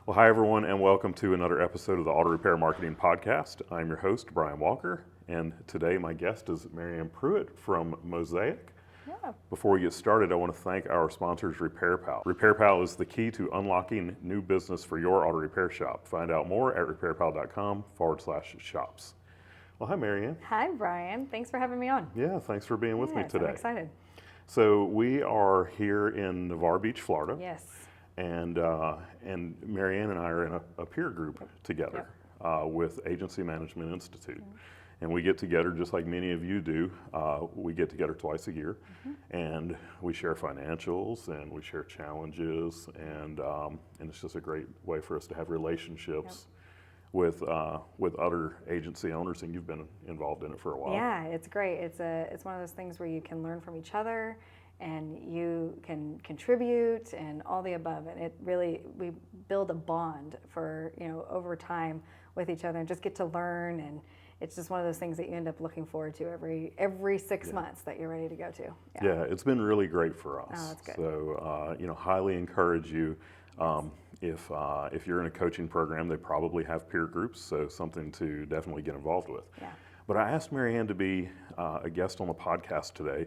Well, hi everyone, and welcome to another episode of the Auto Repair Marketing Podcast. I'm your host, Brian Walker, and today my guest is Mary Ann Pruitt from Mosaic. Yeah. Before we get started, I want to thank our sponsors, RepairPal. RepairPal is the key to unlocking new business for your auto repair shop. Find out more at repairpal.com/shops. Well, hi Mary Ann. Hi, Brian. Thanks for having me on. Yeah, thanks for being with me today. I'm excited. So we are here in Navarre Beach, Florida. Yes. And Mary Ann and I are in a peer group together with Agency Management Institute. And we get together just like many of you do. We get together twice a year, and we share financials and we share challenges, and it's just a great way for us to have relationships with other agency owners, and you've been involved in it for a while. Yeah, it's great. It's one of those things where you can learn from each other, and you can contribute and all the above. And it really, we build a bond for, over time with each other and just get to learn. And it's just one of those things that you end up looking forward to every 6 months that you're ready to go to. Yeah, it's been really great for us. Oh, that's good. So, highly encourage you. If you're in a coaching program, they probably have peer groups, so something to definitely get involved with. Yeah. But I asked Mary Ann to be a guest on the podcast today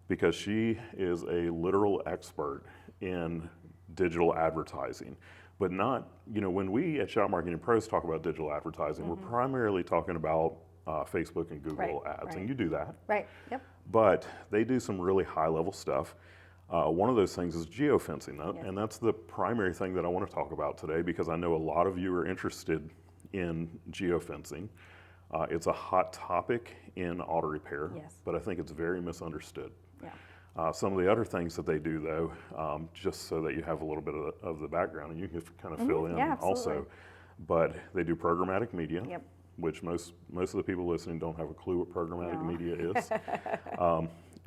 because she is a literal expert in digital advertising. But not, when we at Shop Marketing Pros talk about digital advertising, we're primarily talking about Facebook and Google ads, and you do that. Right, yep. But they do some really high-level stuff. One of those things is geofencing, and that's the primary thing that I want to talk about today because I know a lot of you are interested in geofencing. It's a hot topic in auto repair, but I think it's very misunderstood. Yeah. Some of the other things that they do, though, just so that you have a little bit of the background, and you can kind of fill in also, but they do programmatic media, which most of the people listening don't have a clue what programmatic media is.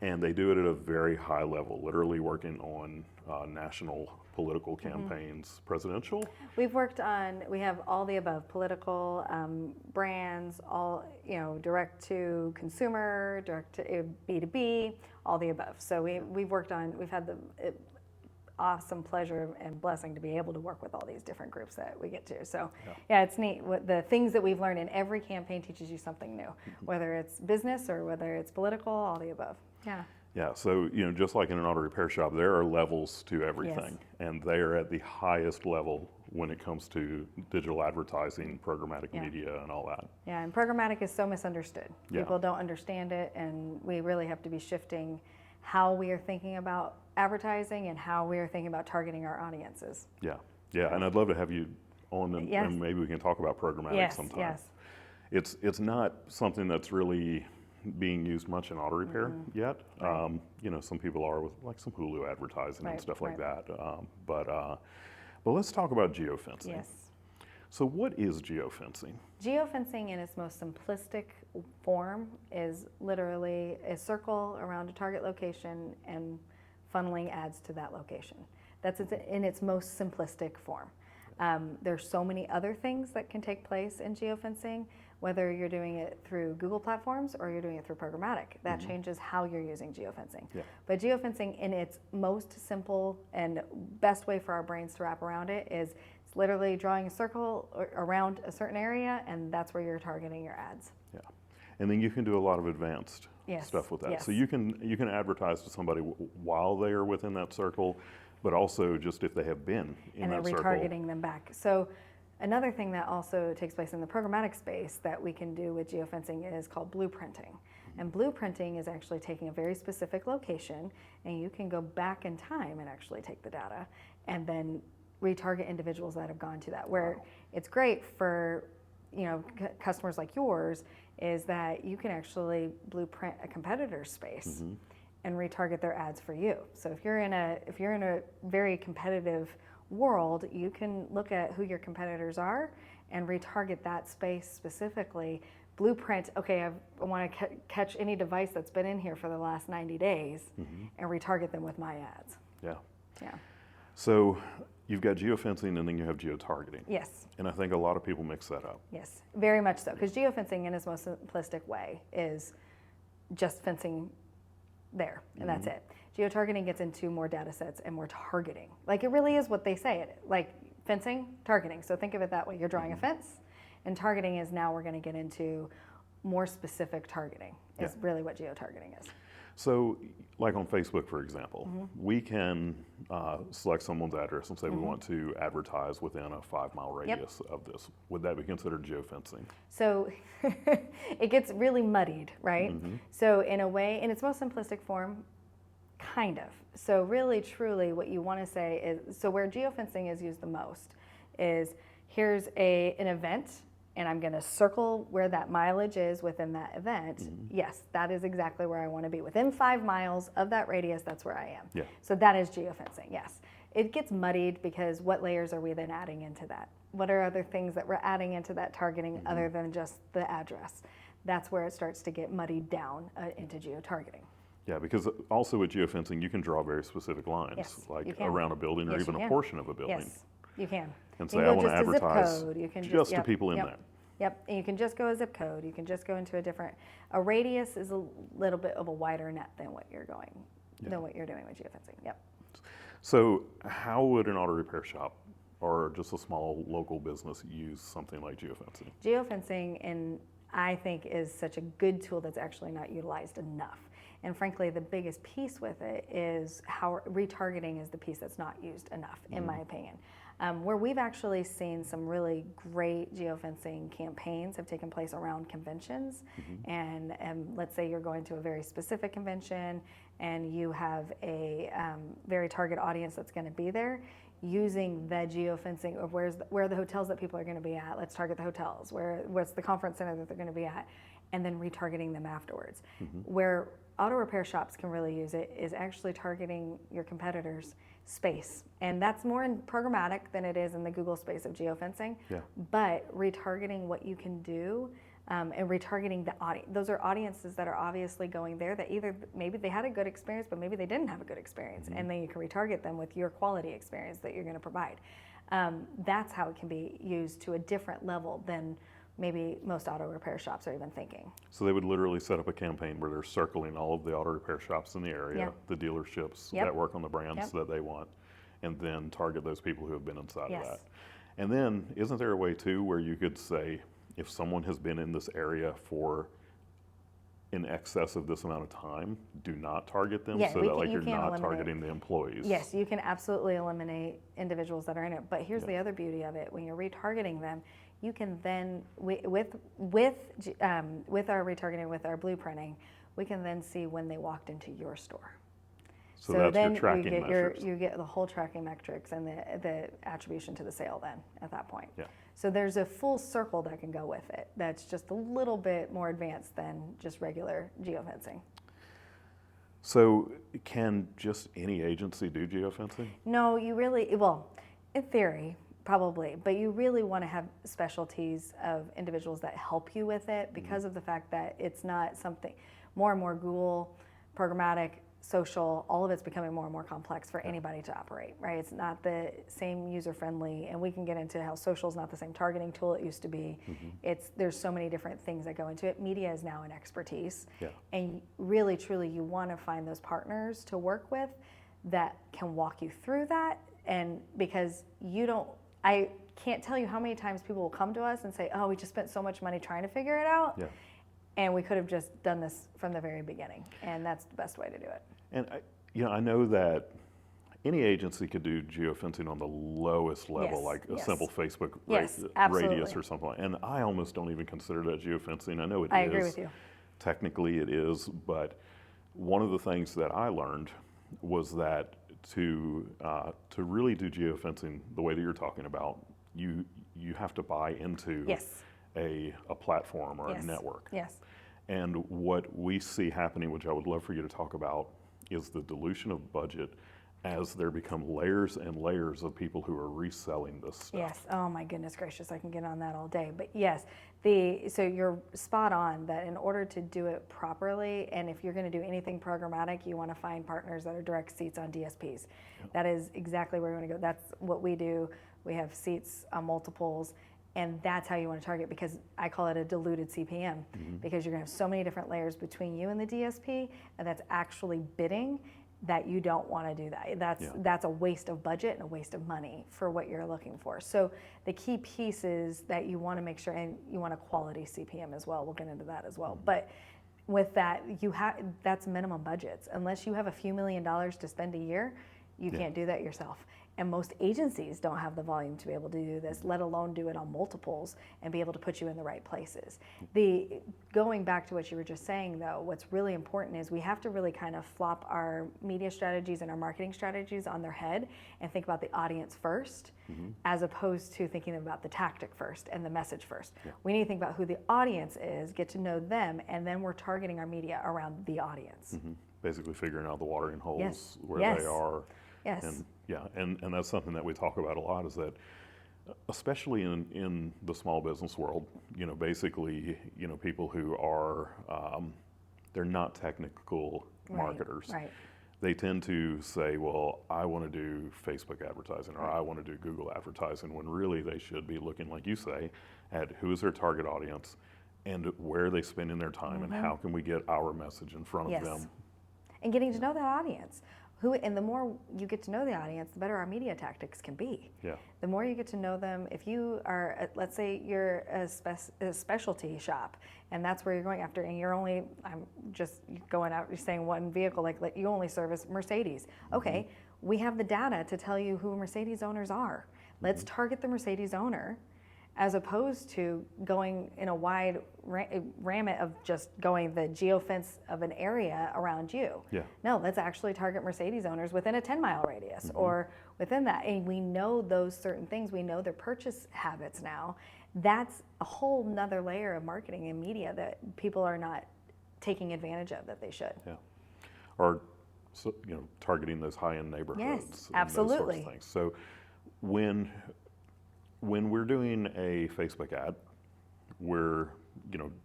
And they do it at a very high level, literally working on national political campaigns, presidential. We have all the above, political, brands, all, direct to consumer, direct to B2B, all the above. So we've had the awesome pleasure and blessing to be able to work with all these different groups that we get to. So it's neat. The things that we've learned in every campaign teaches you something new, whether it's business or whether it's political, all the above. Yeah. Yeah, so just like in an auto repair shop, there are levels to everything, and they are at the highest level when it comes to digital advertising, programmatic media, and all that. Yeah, and programmatic is so misunderstood. People don't understand it, and we really have to be shifting how we are thinking about advertising and how we are thinking about targeting our audiences. Yeah, and I'd love to have you on, and maybe we can talk about programmatic sometime. Yes. It's not something that's really being used much in auto repair yet. Some people are with like some Hulu advertising and stuff like that. But let's talk about geofencing. Yes. So what is geofencing? Geofencing in its most simplistic form is literally a circle around a target location and funneling ads to that location. That's in its most simplistic form. There's so many other things that can take place in geofencing, whether you're doing it through Google platforms or you're doing it through programmatic. That changes how you're using geofencing. Yeah. But geofencing in its most simple and best way for our brains to wrap around it is it's literally drawing a circle around a certain area, and that's where you're targeting your ads. Yeah. And then you can do a lot of advanced stuff with that. Yes. So you can advertise to somebody while they are within that circle, but also just if they have been in that circle. And then retargeting them back. So another thing that also takes place in the programmatic space that we can do with geofencing is called blueprinting. And blueprinting is actually taking a very specific location, and you can go back in time and actually take the data and then retarget individuals that have gone to that. Where it's great for customers like yours is that you can actually blueprint a competitor's space and retarget their ads for you. So if you're in a very competitive world, you can look at who your competitors are and retarget that space specifically. Blueprint, okay, I want to catch any device that's been in here for the last 90 days and retarget them with my ads. Yeah. Yeah. So you've got geofencing and then you have geotargeting. Yes. And I think a lot of people mix that up. Yes, very much so. Because geofencing in its most simplistic way is just fencing there, and that's it. Geotargeting gets into more data sets and more targeting. Like, it really is what they say. Like, fencing, targeting. So think of it that way. You're drawing a fence, and targeting is now we're going to get into more specific targeting. Is really what geotargeting is. So, like on Facebook, for example, we can select someone's address and say we want to advertise within a 5-mile radius of this. Would that be considered geofencing? So it gets really muddied, right? So in a way, in its most simplistic form, kind of. So really, truly, what you want to say is, so where geofencing is used the most is here's an event, and I'm going to circle where that mileage is within that event. Yes, that is exactly where I want to be. Within 5 miles of that radius, that's where I am. Yeah. So that is geofencing, yes. It gets muddied because what layers are we then adding into that? What are other things that we're adding into that targeting other than just the address? That's where it starts to get muddied down into geotargeting. Yeah, because also with geofencing, you can draw very specific lines, Yes, like you can. around a building or Yes, even you a can. portion of a building. Yes, you can. And You say, can I go want to just a zip advertise code. You can just to yep, people in yep, that. Yep, and you can just go a zip code. You can just go into a radius is a little bit of a wider net than what you're doing with geofencing. Yep. So how would an auto repair shop or just a small local business use something like geofencing? Geofencing, and I think, is such a good tool that's actually not utilized enough. And frankly, the biggest piece with it is how retargeting is the piece that's not used enough, in my opinion. Where we've actually seen some really great geofencing campaigns have taken place around conventions. And let's say you're going to a very specific convention and you have a very target audience that's going to be there. Using the geofencing of where are the hotels that people are going to be at. Let's target the hotels. What's the conference center that they're going to be at, and then retargeting them afterwards. Where auto repair shops can really use it is actually targeting your competitors' space, and that's more in programmatic than it is in the Google space of geofencing. Yeah. But retargeting what you can do. And retargeting the audience. Those are audiences that are obviously going there that either maybe they had a good experience, but maybe they didn't have a good experience, and then you can retarget them with your quality experience that you're going to provide. That's how it can be used to a different level than maybe most auto repair shops are even thinking. So they would literally set up a campaign where they're circling all of the auto repair shops in the area, the dealerships that work on the brands that they want, and then target those people who have been inside of that. And then, isn't there a way too where you could say, if someone has been in this area for in excess of this amount of time, do not target them, so that you're not targeting the employees? Yes, you can absolutely eliminate individuals that are in it. But here's the other beauty of it: when you're retargeting them, you can then with our retargeting, with our blueprinting, we can then see when they walked into your store. So that's then your tracking metrics. you get the whole tracking metrics and the attribution to the sale then at that point. Yeah. So there's a full circle that can go with it that's just a little bit more advanced than just regular geofencing. So can just any agency do geofencing? No, you really, well, in theory, probably, but you really want to have specialties of individuals that help you with it because of the fact that it's not something, more and more Google, programmatic, social, all of it's becoming more and more complex for anybody to operate, right? It's not the same user-friendly, and we can get into how social is not the same targeting tool it used to be. There's so many different things that go into it. Media is now an expertise, and really, truly, you want to find those partners to work with that can walk you through that, and because I can't tell you how many times people will come to us and say, oh, we just spent so much money trying to figure it out. And we could have just done this from the very beginning, and that's the best way to do it. And I know that any agency could do geofencing on the lowest level, like a simple Facebook radius or something. And I almost don't even consider that geofencing. I know it is. I agree with you. Technically, it is, but one of the things that I learned was that to really do geofencing the way that you're talking about, you have to buy into a platform or a network. And what we see happening, which I would love for you to talk about, is the dilution of budget as there become layers and layers of people who are reselling this stuff. Oh my goodness gracious, I can get on that all day. But yes, so you're spot on that in order to do it properly, and if you're going to do anything programmatic, you want to find partners that are direct seats on DSPs. That is exactly where you want to go. That's what we do. We have seats on multiples. And that's how you want to target, because I call it a diluted CPM, because you're going to have so many different layers between you and the DSP, and that's actually bidding. that you don't want to do that. That's a waste of budget and a waste of money for what you're looking for. So the key piece is that you want to make sure, and you want a quality CPM as well. We'll get into that as well. But with that, that's minimum budgets. Unless you have a few $1,000,000 to spend a year, you can't do that yourself. And most agencies don't have the volume to be able to do this, let alone do it on multiples and be able to put you in the right places. Going back to what you were just saying though, what's really important is we have to really kind of flop our media strategies and our marketing strategies on their head and think about the audience first, as opposed to thinking about the tactic first and the message first. We need to think about who the audience is, get to know them, and then we're targeting our media around the audience. Basically figuring out the watering holes where they are. Yes. And that's something that we talk about a lot, is that especially in the small business world, basically, people who are, they're not technical marketers. Right. They tend to say, well, I want to do Facebook advertising, or I want to do Google advertising, when really they should be looking, like you say, at who is their target audience and where are they spending their time, and how can we get our message in front of them. And getting to know that audience. And the more you get to know the audience, the better our media tactics can be. The more you get to know them, if you are, let's say you're a specialty shop, and that's where you're going after, and I'm just going out, you're saying one vehicle, like you only service Mercedes. Okay, we have the data to tell you who Mercedes owners are. Let's target the Mercedes owner, as opposed to going in a wide remit of just going the geofence of an area around you. No, let's actually target Mercedes owners within a 10-mile radius or within that. And we know those certain things. We know their purchase habits now. That's a whole nother layer of marketing and media that people are not taking advantage of that they should. Or targeting those high-end neighborhoods. Yes, absolutely. And those sorts of things. So when we're doing a Facebook ad, we're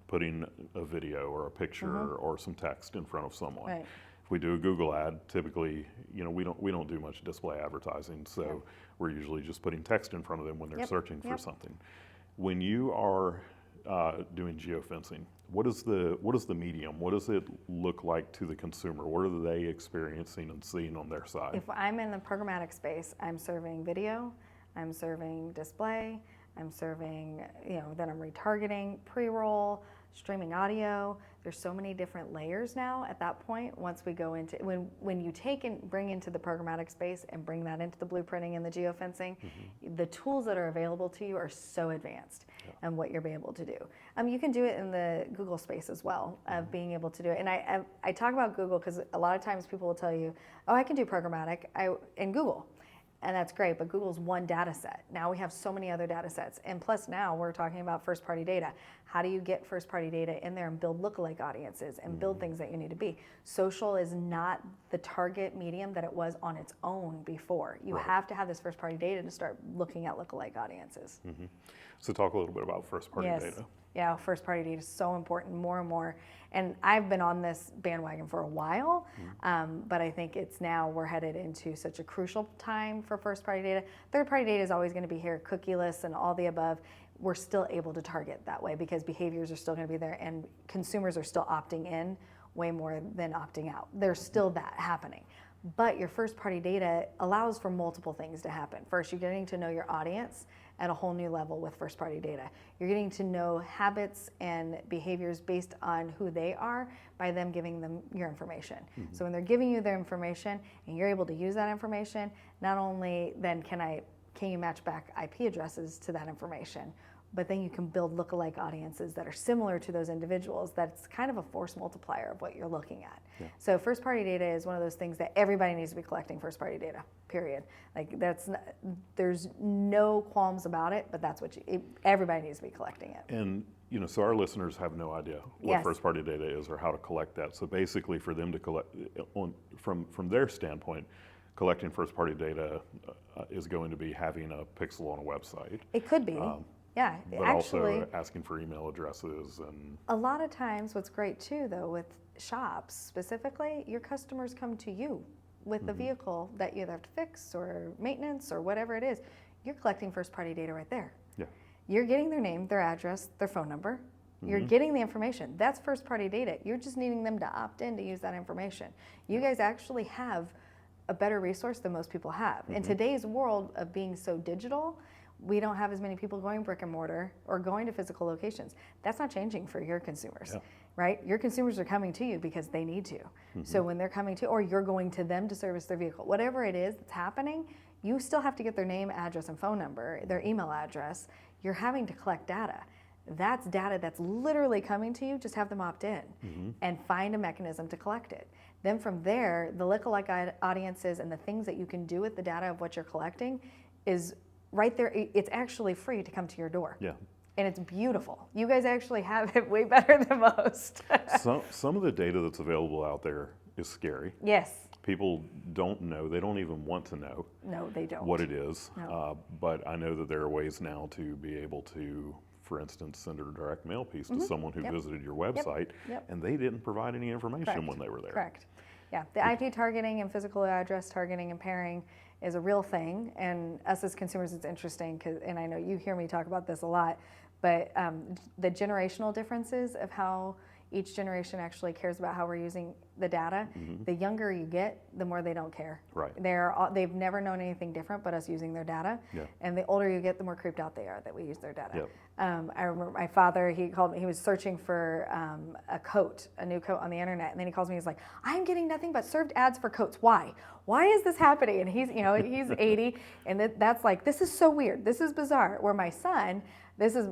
putting a video or a picture or some text in front of someone. If we do a Google ad, typically, we don't do much display advertising, so we're usually just putting text in front of them when they're searching for something. When you are doing geofencing, what is the medium? What does it look like to the consumer? What are they experiencing and seeing on their side? If I'm in the programmatic space, I'm serving video, I'm serving display, I'm serving, then I'm retargeting, pre-roll, streaming audio. There's so many different layers now at that point. Once we go into, when you take and bring into the programmatic space and bring that into the blueprinting and the geofencing, the tools that are available to you are so advanced and what you're able to do. You can do it in the Google space as well, of being able to do it. And I talk about Google because a lot of times people will tell you, oh, I can do programmatic in Google. And that's great, but Google's one data set. Now we have so many other data sets. And plus now we're talking about first-party data. How do you get first-party data in there and build lookalike audiences and build things that you need to be? Social is not the target medium that it was on its own before. You have to have this first-party data to start looking at lookalike audiences. So talk a little bit about first-party data. Yeah, first-party data is so important, more and more. And I've been on this bandwagon for a while, but I think we're headed into such a crucial time for first-party data. Third-party data is always going to be here, cookieless and all the above. We're still able to target that way because behaviors are still going to be there and consumers are still opting in way more than opting out. There's still that happening. But your first-party data allows for multiple things to happen. First, you're getting to know your audience at a whole new level with first-party data. You're getting to know habits and behaviors based on who they are by them giving them your information. So when they're giving you their information and you're able to use that information, not only then can you match back IP addresses to that information, but then you can build lookalike audiences that are similar to those individuals. That's kind of a force multiplier of what you're looking at. So first-party data is one of those things that everybody needs to be collecting first-party data, period. There's no qualms about it, but that's everybody needs to be collecting it. And so our listeners have no idea what first-party data is or how to collect that. So basically for them to collect, from their standpoint, collecting first-party data is going to be having a pixel on a website. It could be. But actually, also asking for email addresses and... A lot of times what's great too though with shops specifically, your customers come to you with the vehicle that you either have to fix or maintenance or whatever it is. You're collecting first party data right there. You're getting their name, their address, their phone number, You're getting the information. That's first party data. You're just needing them to opt in to use that information. You guys actually have a better resource than most people have. In today's world of being so digital, we don't have as many people going brick and mortar or going to physical locations. That's not changing for your consumers, right? Your consumers are coming to you because they need to. So when they're coming to, or you're going to them to service their vehicle, whatever it is that's happening, you still have to get their name, address, and phone number, their email address. You're having to collect data. That's data that's literally coming to you. Just have them opt in and find a mechanism to collect it. Then from there, the lookalike audiences and the things that you can do with the data of what you're collecting is right there. It's actually free to come to your door. Yeah. And it's beautiful. You guys actually have it way better than most. Some of the data that's available out there is scary. Yes. People don't know. They don't even want to know. No, they don't. What it is. No. But I know that there are ways now to be able to, for instance, send a direct mail piece to someone who visited your website and they didn't provide any information when they were there. Correct. Yeah, the IP targeting and physical address targeting and pairing is a real thing, and us as consumers, it's interesting, and I know you hear me talk about this a lot, but the generational differences of how each generation actually cares about how we're using the data. The younger you get, the more they don't care. Right. They've never known anything different but us using their data. And the older you get, the more creeped out they are that we use their data. I remember my father, he called me, he was searching for a new coat on the internet, and then he calls me, he's like, I'm getting nothing but served ads for coats. Why? Why is this happening? And he's 80, and that's like, this is so weird. This is bizarre. Where my son,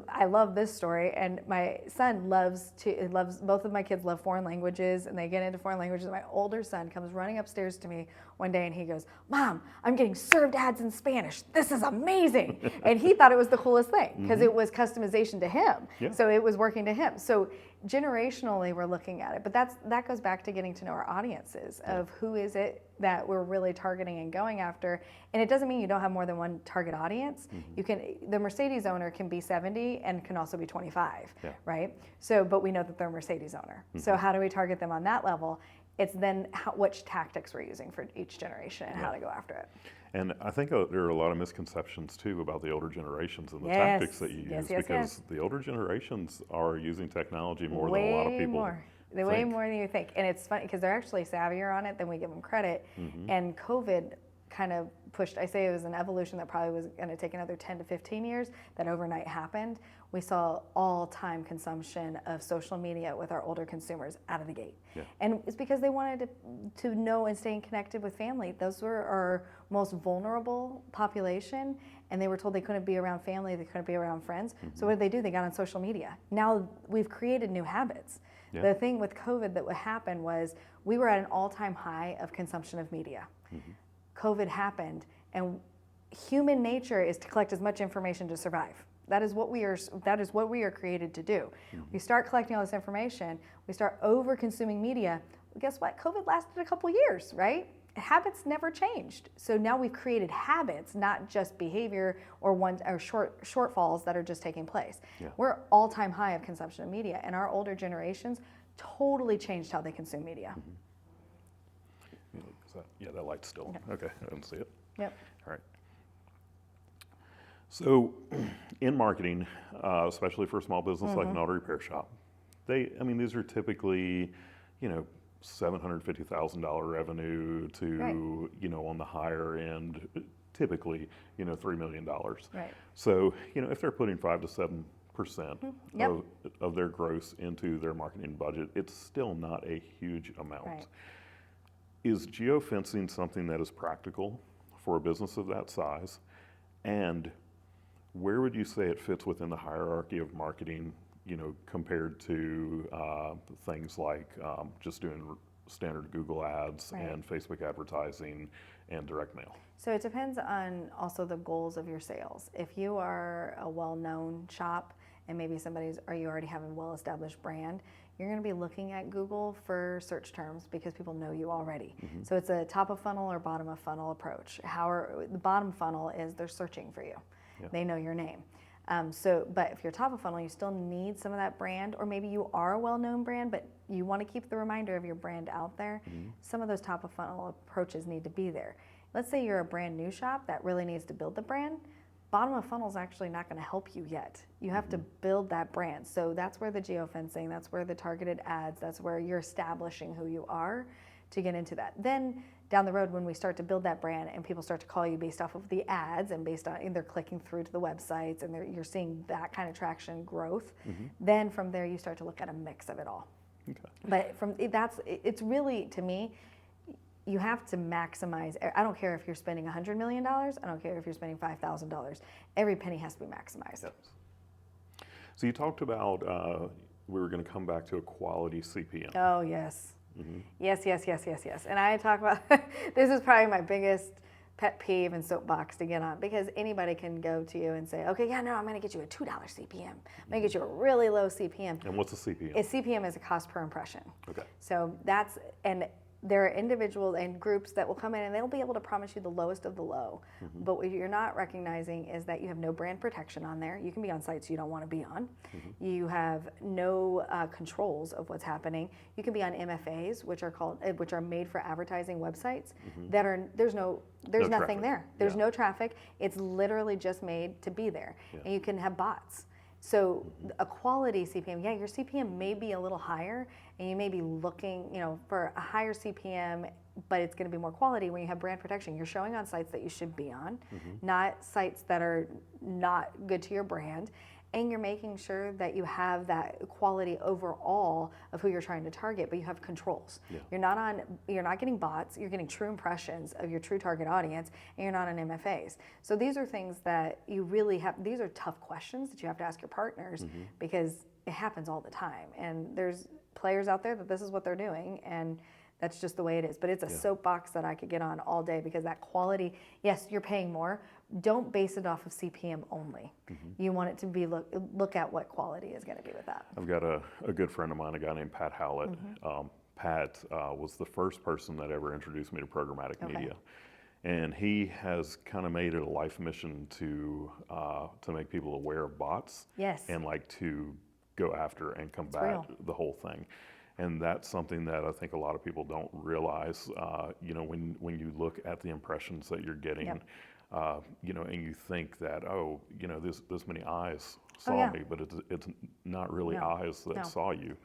I love this story, and my son both of my kids love foreign languages, and they get into foreign languages. My older son comes running upstairs to me one day, and he goes, Mom, I'm getting served ads in Spanish. This is amazing. And he thought it was the coolest thing, because it was customization to him. So it was working to him. So generationally, we're looking at it, but that goes back to getting to know our audiences of who is it that we're really targeting and going after. And it doesn't mean you don't have more than one target audience. The Mercedes owner can be 70 and can also be 25, right? So, but we know that they're a Mercedes owner. So how do we target them on that level? It's then which tactics we're using for each generation and how to go after it. And I think there are a lot of misconceptions too about the older generations and the tactics that you use, because the older generations are using technology more than a lot of people Way more than you think. And it's funny because they're actually savvier on it than we give them credit. And COVID kind of pushed, I say it was an evolution that probably was going to take another 10 to 15 years, that overnight happened. We saw all-time consumption of social media with our older consumers out of the gate. And it's because they wanted to know and stay connected with family. Those were our most vulnerable population, and they were told they couldn't be around family, they couldn't be around friends. So what did they do? They got on social media. Now we've created new habits. The thing with COVID that would happen was we were at an all-time high of consumption of media. COVID happened, and human nature is to collect as much information to survive. That is what we are created to do. We start collecting all this information, we start over-consuming media. Well, guess what? COVID lasted a couple years, right? Habits never changed. So now we've created habits, not just behavior or shortfalls that are just taking place. We're all-time high of consumption of media, and our older generations totally changed how they consume media. That light's still. Okay, I didn't see it. All right. So in marketing, especially for a small business like an auto repair shop, these are typically, $750,000 revenue to, on the higher end, typically, $3 million. Right. So, if they're putting 5 to 7% of their gross into their marketing budget, it's still not a huge amount. Right. Is geofencing something that is practical for a business of that size? And where would you say it fits within the hierarchy of marketing, compared to things like just doing standard Google ads and Facebook advertising and direct mail? So it depends on also the goals of your sales. If you are a well-known shop and maybe you already have a well-established brand, you're going to be looking at Google for search terms because people know you already. So it's a top of funnel or bottom of funnel approach. The bottom funnel is they're searching for you. They know your name. But if you're top of funnel, you still need some of that brand, or maybe you are a well-known brand, but you want to keep the reminder of your brand out there. Some of those top of funnel approaches need to be there. Let's say you're a brand new shop that really needs to build the brand. bottom of funnel is actually not going to help you yet. You have to build that brand. So that's where the geofencing, that's where the targeted ads, that's where you're establishing who you are to get into that. Then down the road, when we start to build that brand and people start to call you based off of the ads and based on, and they're clicking through to the websites and you're seeing that kind of traction growth, then from there you start to look at a mix of it all. Okay. But it's really, to me, you have to maximize. I don't care if you're spending $100 million. I don't care if you're spending $5,000. Every penny has to be maximized. Yes. So you talked about we were going to come back to a quality CPM. Oh, yes. Yes. And I talk about, this is probably my biggest pet peeve and soapbox to get on, because anybody can go to you and say, okay, yeah, no, I'm going to get you a $2 CPM. I'm going to get you a really low CPM. And what's a CPM? A CPM is a cost per impression. Okay. So and there are individuals and groups that will come in and they'll be able to promise you the lowest of the low. But what you're not recognizing is that you have no brand protection on there. You can be on sites you don't want to be on. You have no controls of what's happening. You can be on MFAs, which are made for advertising websites that are there's nothing traffic. there. There's no traffic. It's literally just made to be there. And you can have bots. So a quality CPM, yeah, your CPM may be a little higher, and you may be looking, for a higher CPM, but it's going to be more quality when you have brand protection. You're showing on sites that you should be on, not sites that are not good to your brand, and you're making sure that you have that quality overall of who you're trying to target, but you have controls. Yeah. You're not getting bots, you're getting true impressions of your true target audience, and you're not on MFAs. So these are things that you really have, these are tough questions that you have to ask your partners, because it happens all the time. And there's players out there that this is what they're doing, and that's just the way it is. But it's a soapbox that I could get on all day, because that quality, yes, you're paying more. Don't base it off of CPM only. You want it to be, look at what quality is going to be with that. I've got a good friend of mine, a guy named Pat Howlett. Pat was the first person that ever introduced me to programmatic media. And he has kind of made it a life mission to make people aware of bots. Yes. And to go after and combat the whole thing. And that's something that I think a lot of people don't realize. When you look at the impressions that you're getting, and you think that, this many eyes saw me, but it's not really eyes that saw you.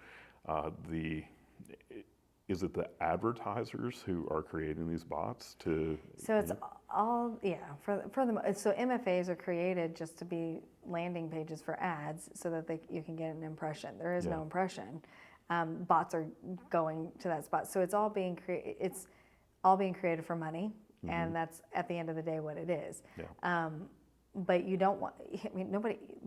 Is it the advertisers who are creating these bots to? So it's all, so MFAs are created just to be landing pages for ads so that you can get an impression. There is no impression. Bots are going to that spot. So it's all being created for money, and that's at the end of the day what it is. Yeah. But you don't want,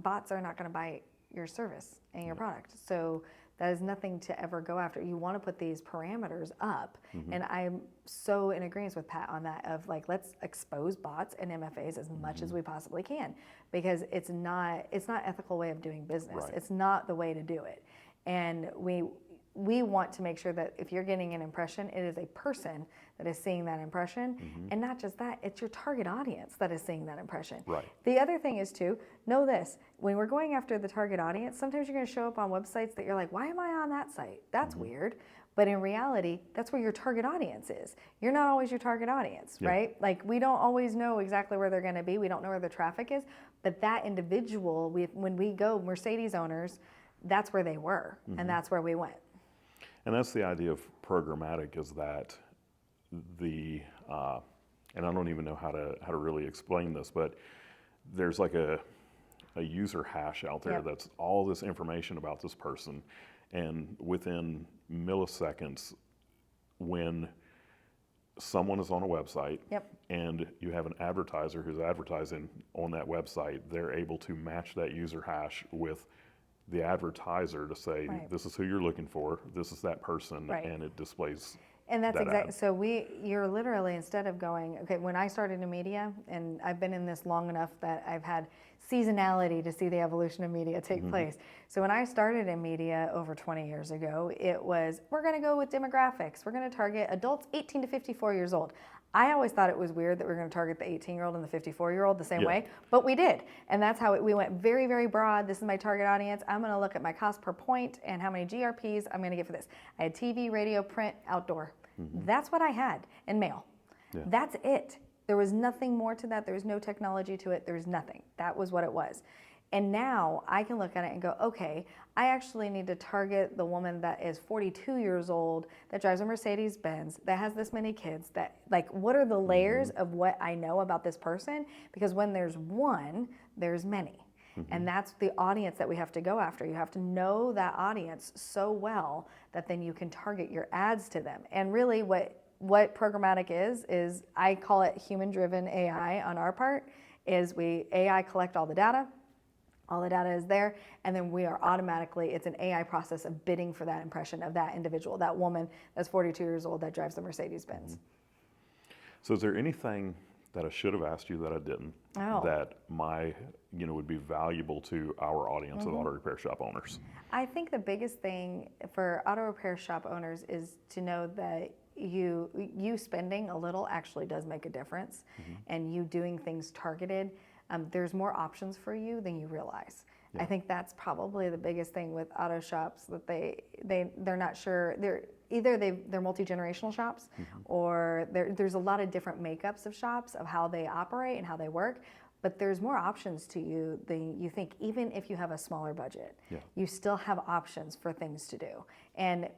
bots are not going to buy your service and your product. So that is nothing to ever go after. You want to put these parameters up, and I'm so in agreement with Pat on that of let's expose bots and MFAs as much as we possibly can, because it's not ethical way of doing business. Right. It's not the way to do it. And we want to make sure that if you're getting an impression, it is a person that is seeing that impression, and not just that, it's your target audience that is seeing that impression. Right. The other thing is too, know this, when we're going after the target audience, sometimes you're going to show up on websites that you're like, why am I on that site? That's weird. But in reality, that's where your target audience is. You're not always your target audience, right? We don't always know exactly where they're going to be. We don't know where the traffic is, but that individual, when we go, Mercedes owners, that's where they were, and that's where we went. And that's the idea of programmatic, is that and I don't even know how to really explain this, but there's a user hash out there that's all this information about this person, and within milliseconds, when someone is on a website and you have an advertiser who's advertising on that website, they're able to match that user hash with the advertiser to say, this is who you're looking for, this is that person, and it displays. And that's exactly, so you're literally, instead of going, okay, when I started in media, and I've been in this long enough that I've had seasonality to see the evolution of media take place. So when I started in media over 20 years ago, it was, we're going to go with demographics. We're going to target adults 18 to 54 years old. I always thought it was weird that we were going to target the 18-year-old and the 54-year-old the same way, but we did. And that's how we went very, very broad. This is my target audience. I'm going to look at my cost per point and how many GRPs I'm going to get for this. I had TV, radio, print, outdoor. That's what I had, and mail. That's it. There was nothing more to that. There was no technology to it. There was nothing. That was what it was. And now I can look at it and go, okay, I actually need to target the woman that is 42 years old, that drives a Mercedes Benz, that has this many kids, that, like, what are the layers of what I know about this person? Because when there's one, there's many. And that's the audience that we have to go after. You have to know that audience so well that then you can target your ads to them. And really what programmatic is I call it human-driven AI on our part, is AI collect all the data. All the data is there, and then we are automatically, it's an AI process of bidding for that impression of that individual, that woman that's 42 years old that drives the Mercedes Benz. So is there anything that I should have asked you that I didn't, that would be valuable to our audience of auto repair shop owners? I think the biggest thing for auto repair shop owners is to know that you spending a little actually does make a difference, and you doing things targeted, there's more options for you than you realize. I think that's probably the biggest thing with auto shops, that they're not sure. They're multi-generational shops, or there's a lot of different makeups of shops of how they operate and how they work. But there's more options to you than you think. Even if you have a smaller budget, you still have options for things to do. And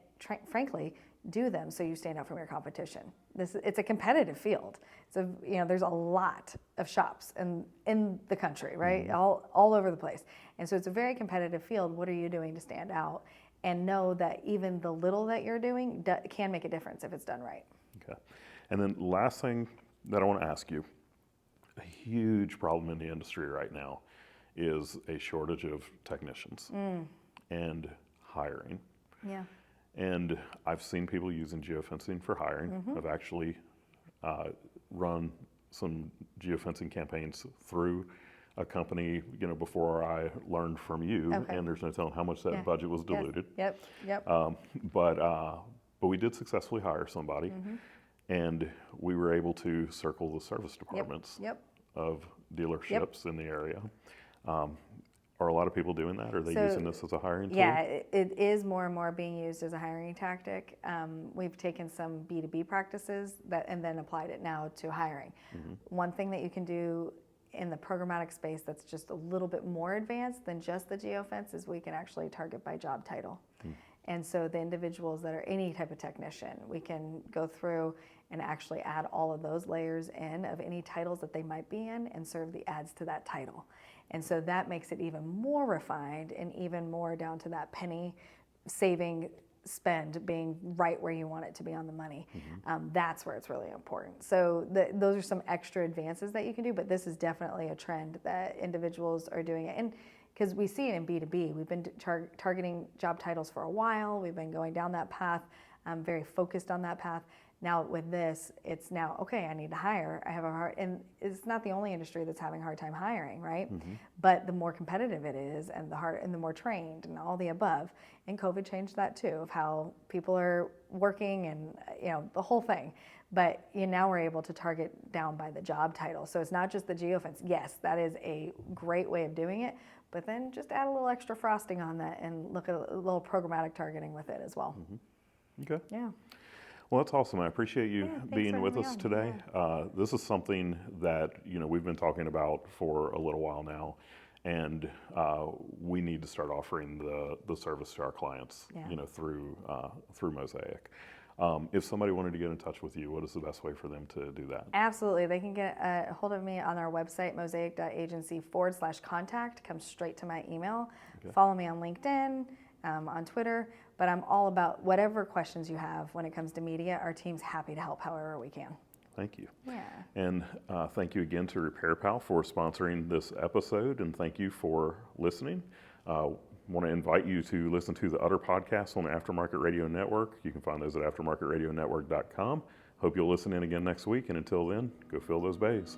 frankly, do them so you stand out from your competition. It's a competitive field. There's a lot of shops in the country, right? All over the place. And so it's a very competitive field. What are you doing to stand out? And know that even the little that you're doing can make a difference if it's done right. Okay. And then last thing that I want to ask you, a huge problem in the industry right now is a shortage of technicians and hiring. Yeah. And I've seen people using geofencing for hiring. I've actually run some geofencing campaigns through a company, before I learned from you, and there's no telling how much that budget was diluted. Yes. Yep. But we did successfully hire somebody, and we were able to circle the service departments of dealerships in the area. Are a lot of people doing that? Are they using this as a hiring tool? Yeah, it is more and more being used as a hiring tactic. We've taken some B2B practices and then applied it now to hiring. One thing that you can do in the programmatic space that's just a little bit more advanced than just the geofence is we can actually target by job title. And so the individuals that are any type of technician, we can go through and actually add all of those layers in of any titles that they might be in and serve the ads to that title. And so that makes it even more refined and even more down to that penny saving spend being right where you want it to be on the money. That's where it's really important. So those are some extra advances that you can do, but this is definitely a trend that individuals are doing it. And because we see it in B2B, we've been targeting job titles for a while. We've been going down that path, very focused on that path. Now with this, it's now, okay, I need to hire. I have a hard, and it's not the only industry that's having a hard time hiring, right? But the more competitive it is, and the more trained, and all the above. And COVID changed that too, of how people are working, and the whole thing. But now we're able to target down by the job title. So it's not just the geofence. Yes, that is a great way of doing it, but then just add a little extra frosting on that and look at a little programmatic targeting with it as well. Okay. Yeah. Well, that's awesome. I appreciate you being with us today. Yeah. This is something that we've been talking about for a little while now, and we need to start offering the service to our clients, through Mosaic. If somebody wanted to get in touch with you, what is the best way for them to do that? Absolutely. They can get a hold of me on our website, mosaic.agency/contact. Comes straight to my email. Follow me on LinkedIn, on Twitter. But I'm all about whatever questions you have when it comes to media. Our team's happy to help however we can. Thank you. Yeah. And thank you again to RepairPal for sponsoring this episode, and thank you for listening. Want to invite you to listen to the other podcasts on the Aftermarket Radio Network. You can find those at aftermarketradionetwork.com. Hope you'll listen in again next week, and until then, go fill those bays.